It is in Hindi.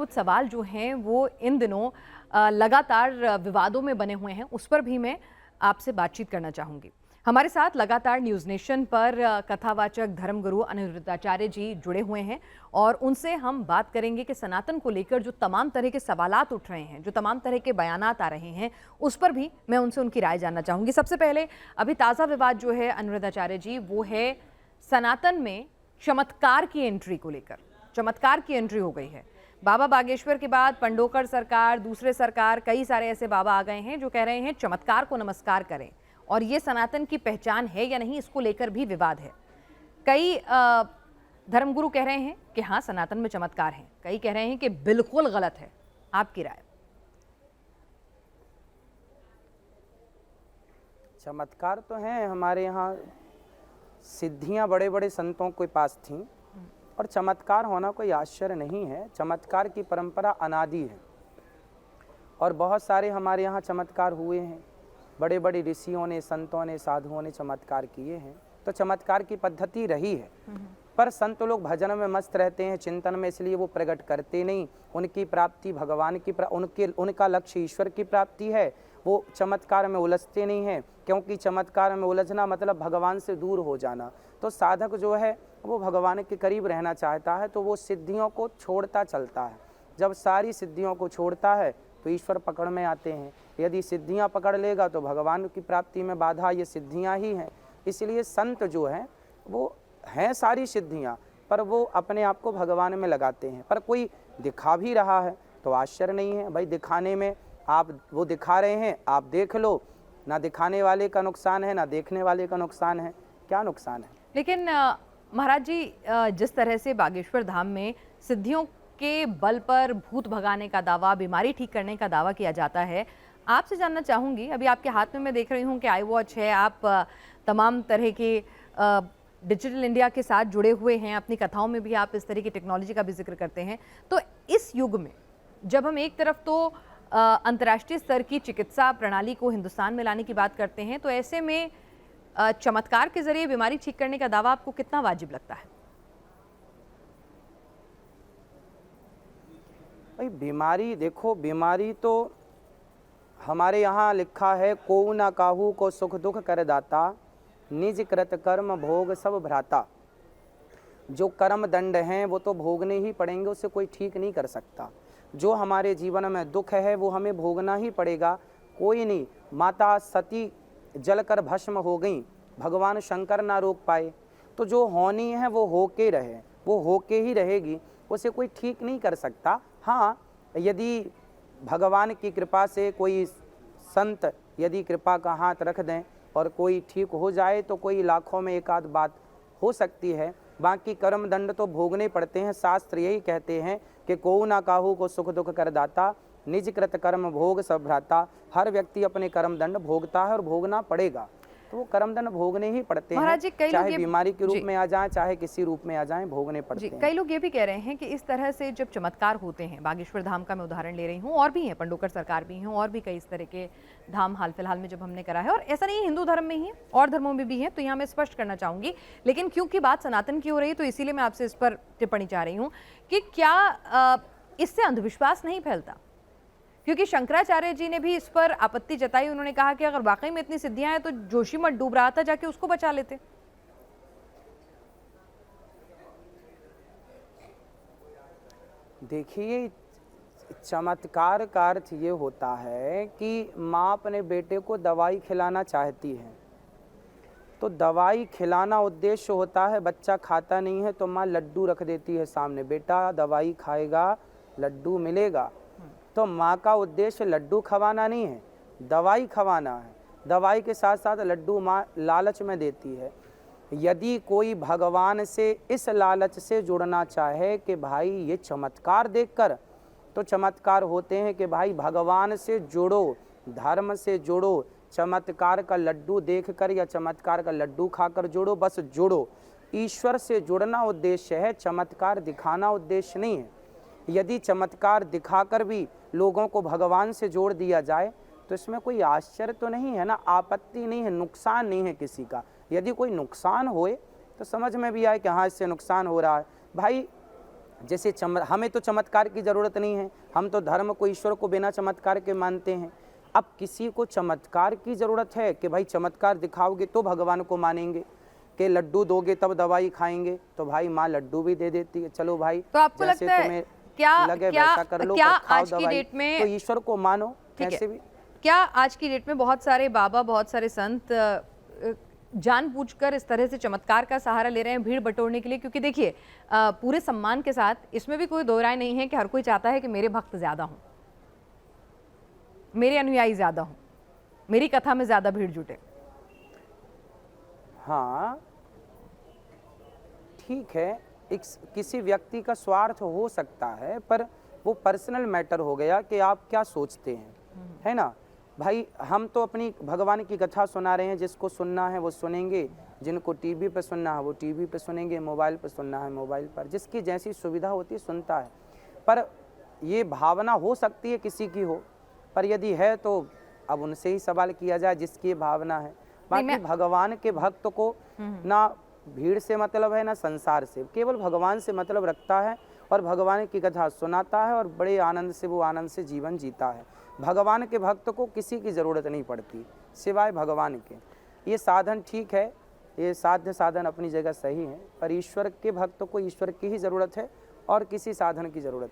कुछ सवाल जो हैं वो इन दिनों लगातार विवादों में बने हुए हैं, उस पर भी मैं आपसे बातचीत करना चाहूंगी। हमारे साथ लगातार न्यूज़ नेशन पर कथावाचक धर्मगुरु अनिरुद्धाचार्य जी जुड़े हुए हैं और उनसे हम बात करेंगे कि सनातन को लेकर जो तमाम तरह के सवालात उठ रहे हैं, जो तमाम तरह के बयानात आ रहे हैं, उस पर भी मैं उनसे उनकी राय जानना चाहूंगी। सबसे पहले अभी ताज़ा विवाद जो है अनिरुद्धाचार्य जी, वो है सनातन में चमत्कार की एंट्री को लेकर। चमत्कार की एंट्री हो गई है। बाबा बागेश्वर के बाद पंडोकर सरकार, दूसरे सरकार, कई सारे ऐसे बाबा आ गए हैं जो कह रहे हैं चमत्कार को नमस्कार करें, और ये सनातन की पहचान है या नहीं, इसको लेकर भी विवाद है। कई धर्मगुरु कह रहे हैं कि हाँ सनातन में चमत्कार है, कई कह रहे हैं कि बिल्कुल गलत है। आपकी राय? चमत्कार तो हैं हमारे यहाँ, सिद्धियां बड़े बड़े संतों के पास थीं और चमत्कार होना कोई आश्चर्य नहीं है। चमत्कार की परंपरा अनादि है और बहुत सारे हमारे यहाँ चमत्कार हुए हैं। बड़े बड़े ऋषियों ने, संतों ने, साधुओं ने चमत्कार किए हैं, तो चमत्कार की पद्धति रही है। पर संत लोग भजन में मस्त रहते हैं, चिंतन में, इसलिए वो प्रकट करते नहीं। उनकी प्राप्ति भगवान की उनका लक्ष्य ईश्वर की प्राप्ति है। वो चमत्कार में उलझते नहीं हैं, क्योंकि चमत्कार में उलझना मतलब भगवान से दूर हो जाना। तो साधक जो है वो भगवान के करीब रहना चाहता है, तो वो सिद्धियों को छोड़ता चलता है। जब सारी सिद्धियों को छोड़ता है तो ईश्वर पकड़ में आते हैं। यदि सिद्धियां पकड़ लेगा तो भगवान की प्राप्ति में बाधा ये सिद्धियां ही हैं। इसलिए संत जो हैं वो हैं सारी सिद्धियां, पर वो अपने आप को भगवान में लगाते हैं। पर कोई दिखा भी रहा है तो आश्चर्य नहीं है भाई। दिखाने में आप वो दिखा रहे हैं, आप देख लो। ना दिखाने वाले का नुकसान है, ना देखने वाले का नुकसान है। क्या नुकसान है? लेकिन महाराज जी, जिस तरह से बागेश्वर धाम में सिद्धियों के बल पर भूत भगाने का दावा, बीमारी ठीक करने का दावा किया जाता है, आपसे जानना चाहूंगी, अभी आपके हाथ में मैं देख रही हूं कि आई वॉच है, आप तमाम तरह के डिजिटल इंडिया के साथ जुड़े हुए हैं, अपनी कथाओं में भी आप इस तरह की टेक्नोलॉजी का भी जिक्र करते हैं। तो इस युग में जब हम एक तरफ तो अंतर्राष्ट्रीय स्तर की चिकित्सा प्रणाली को हिंदुस्तान में लाने की बात करते हैं, तो ऐसे में चमत्कार के जरिए बीमारी ठीक करने का दावा आपको कितना वाजिब लगता है? भाई बीमारी देखो, बीमारी तो हमारे यहाँ लिखा है, को ना काहू को सुख दुख कर दाता, निज कृत कर्म भोग सब भ्राता। जो कर्म दंड हैं वो तो भोगने ही पड़ेंगे, उससे कोई ठीक नहीं कर सकता। जो हमारे जीवन में दुख है वो हमें भोगना ही पड़ेगा, कोई नहीं। माता सती जलकर भस्म हो गई, भगवान शंकर ना रोक पाए। तो जो होनी है वो होके रहे, वो होके ही रहेगी, उसे कोई ठीक नहीं कर सकता। हाँ, यदि भगवान की कृपा से कोई संत यदि कृपा का हाथ रख दें और कोई ठीक हो जाए तो कोई लाखों में एक आध बात हो सकती है। बाकी कर्म दंड तो भोगने पड़ते हैं। शास्त्र यही कहते हैं कि को ना काहू को सुख दुख कर दाता, निज कृत कर्म भोग सब भ्राता। हर व्यक्ति अपने कर्म दंड भोगता है और भोगना पड़ेगा, तो वो कर्म दंड भोगने ही पड़ते हैं। चाहे बीमारी के रूप में आ जाए, चाहे किसी रूप में आ जाए, भोगने पड़ते हैं। कई लोग ये भी कह रहे हैं कि इस तरह से जब चमत्कार होते हैं, बागेश्वर धाम का मैं उदाहरण ले रही हूँ, और भी हैं, पंडोकर सरकार भी हैं, और भी कई इस तरह के धाम हाल फिलहाल में जब हमने करा है, और ऐसा नहीं हिंदू धर्म में ही है, और धर्मों में भी है, तो यहाँ मैं स्पष्ट करना चाहूंगी। लेकिन क्योंकि बात सनातन की हो रही है तो इसीलिए मैं आपसे इस पर टिप्पणी चाह रही हूँ कि क्या इससे अंधविश्वास नहीं फैलता? क्योंकि शंकराचार्य जी ने भी इस पर आपत्ति जताई। उन्होंने कहा कि अगर वाकई में इतनी सिद्धियां हैं तो जोशीमठ डूब रहा था, जाके उसको बचा लेते। देखिए, चमत्कार का अर्थ ये होता है कि माँ अपने बेटे को दवाई खिलाना चाहती है, तो दवाई खिलाना उद्देश्य होता है। बच्चा खाता नहीं है तो माँ लड्डू रख देती है सामने, बेटा दवाई खाएगा, लड्डू मिलेगा। तो माँ का उद्देश्य लड्डू खवाना नहीं है, दवाई खवाना है। दवाई के साथ साथ लड्डू माँ लालच में देती है। यदि कोई भगवान से इस लालच से जुड़ना चाहे कि भाई ये चमत्कार देखकर, तो चमत्कार होते हैं कि भाई भगवान से जुड़ो, धर्म से जुड़ो। चमत्कार का लड्डू देखकर या चमत्कार का लड्डू खाकर जुड़ो, बस जुड़ो। ईश्वर से जुड़ना उद्देश्य है, चमत्कार दिखाना उद्देश्य नहीं है। यदि चमत्कार दिखाकर भी लोगों को भगवान से जोड़ दिया जाए तो इसमें कोई आश्चर्य तो नहीं है ना, आपत्ति नहीं है, नुकसान नहीं है किसी का। यदि कोई नुकसान होए तो समझ में भी आए कि हाँ इससे नुकसान हो रहा है। भाई जैसे हमें तो चमत्कार की ज़रूरत नहीं है, हम तो धर्म को, ईश्वर को बिना चमत्कार के मानते हैं। अब किसी को चमत्कार की ज़रूरत है कि भाई चमत्कार दिखाओगे तो भगवान को मानेंगे, कि लड्डू दोगे तब दवाई खाएंगे, तो भाई माँ लड्डू भी दे देती है, चलो भाई तो आपको जैसे लगता है तुम्हें क्या लगे क्या वैसा कर लो, क्या पर खाओ आज की दवाई, डेट में तो ईश्वर को मानो ठीक कैसे है, भी। क्या आज की डेट में बहुत सारे बाबा, बहुत सारे संत जानबूझकर इस तरह से चमत्कार का सहारा ले रहे हैं भीड़ बटोरने के लिए? क्योंकि देखिए पूरे सम्मान के साथ इसमें भी कोई दो राय नहीं है कि हर कोई चाहता है कि मेरे भक्त ज्यादा हों, मेरे अनुयायी ज्यादा हों, मेरी कथा में ज्यादा भीड़ जुटे। हाँ ठीक है, एक किसी व्यक्ति का स्वार्थ हो सकता है, पर वो पर्सनल मैटर हो गया कि आप क्या सोचते हैं, है ना भाई। हम तो अपनी भगवान की कथा सुना रहे हैं, जिसको सुनना है वो सुनेंगे, जिनको टीवी पे सुनना है वो टीवी पे सुनेंगे, मोबाइल पे सुनना है मोबाइल पर, जिसकी जैसी सुविधा होती है सुनता है। पर ये भावना हो सकती है किसी की हो, पर यदि है तो अब उनसे ही सवाल किया जाए जिसकी ये भावना है। बाकी भगवान के भक्त को ना भीड़ से मतलब है ना संसार से, केवल भगवान से मतलब रखता है और भगवान की कथा सुनाता है और बड़े आनंद से वो आनंद से जीवन जीता है। भगवान के भक्त को किसी की ज़रूरत नहीं पड़ती सिवाय भगवान के। ये साधन ठीक है, ये साध्य साधन अपनी जगह सही है, पर ईश्वर के भक्त को ईश्वर की ही ज़रूरत है और किसी साधन की ज़रूरत